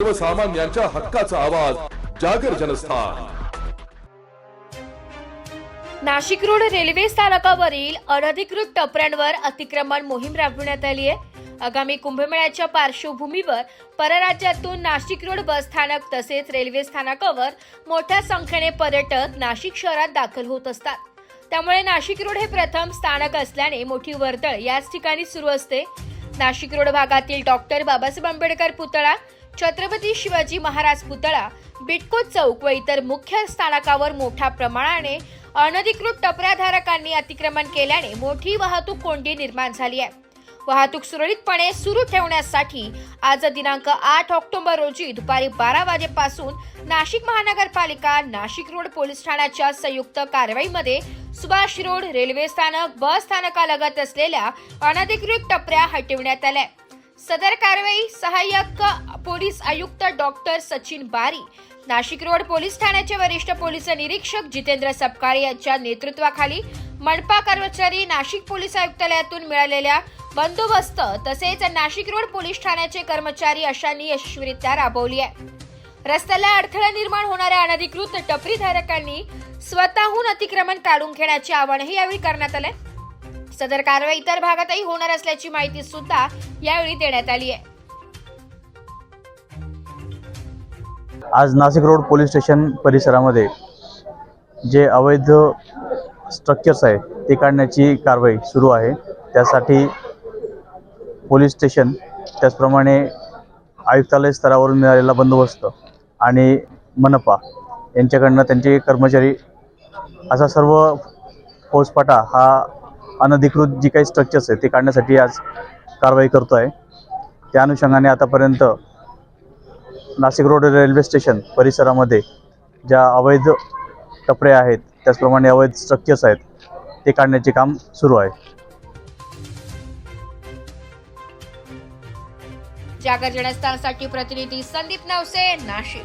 सर्वसामान्यांच्या हक्काचा आवाज जागर जनस्थान। नाशिक रोड रेल्वे स्थानकावरील अनधिकृत टपऱ्यांवर अतिक्रमण मोहीम राबविण्यात आली आहे। आगामी कुंभमेळ्याच्या पार्श्वभूमीवर परराज्यातून नाशिक रोड बस स्थानक तसेच रेल्वे स्थानकावर मोठ्या संख्येने पर्यटक नाशिक शहरात दाखल होत असतात। त्यामुळे नाशिक रोड हे प्रथम स्थानक असल्याने मोठी वर्दळ याच ठिकाणी सुरू असते। नाशिक रोड भागातील डॉक्टर बाबासाहेब आंबेडकर पुतळा, छत्रपती शिवाजी महाराज पुतळा, बिटको चौक व इतर मुख्य स्थानकावर मोठ्या प्रमाणाने अनधिकृत टपऱ्याधारकांनी अतिक्रमण केल्याने मोठी वाहतूक कोंडी निर्माण झाली आहे। वाहतूक सुरळीतपणे सुरू ठेवण्यासाठी आज दिनांक 8 ऑक्टोबर रोजी दुपारी 12 वाजेपासून नाशिक महानगरपालिका नाशिक रोड पोलीस ठाण्याच्या संयुक्त कारवाईमध्ये सुभाष रोड रेल्वे स्थानक बस स्थानकालगत असलेल्या अनधिकृत टपऱ्या हटविण्यात आल्या। सदर कारवाई सहाय्यक पोलीस आयुक्त डॉक्टर सचिन बारी, नाशिक रोड पोलीस ठाण्याचे वरिष्ठ पोलीस निरीक्षक जितेंद्र सपकाळे यांच्या नेतृत्वाखाली मनपा कर्मचारी, नाशिक पोलीस आयुक्तालयातून मिळालेल्या बंदोबस्त तसेच नाशिक रोड पोलीस ठाण्याचे कर्मचारी अशांनी यशस्वीरित्या राबवली आहे। रस्त्याला अडथळा निर्माण होणाऱ्या अनधिकृत टपरीधारकांनी स्वतःहून अतिक्रमण काढून घेण्याचे आवाहनही यावेळी करण्यात आले। सदर कारवाई इतर भागातही होणार असल्याची माहिती सुद्धा यावेळी देण्यात आली आहे। आज नाशिक रोड पोलीस स्टेशन परिसरामध्ये जे अवैध स्ट्रक्चर्स आहे ते काढण्याची कारवाई सुरू आहे। त्यासाठी पोलीस स्टेशन त्याचप्रमाणे आयुक्तालय स्तरावरून मिळालेला बंदोबस्त आणि मनपा यांच्याकडनं त्यांचे कर्मचारी असा सर्व फौजफाटा हा अनधिकृत जी काही स्ट्रक्चर्स आहे ते काढण्यासाठी आज कारवाई करतो आहे। त्या अनुषंगाने आतापर्यंत नाशिक रोड रेल्वे स्टेशन परिसरामध्ये ज्या अवैध टपऱ्या आहेत त्याचप्रमाणे अवैध स्ट्रक्चर्स आहेत ते काढण्याचे काम सुरू आहे। जागर जनस्थानसाठी प्रतिनिधी संदीप नवसे, नाशिक।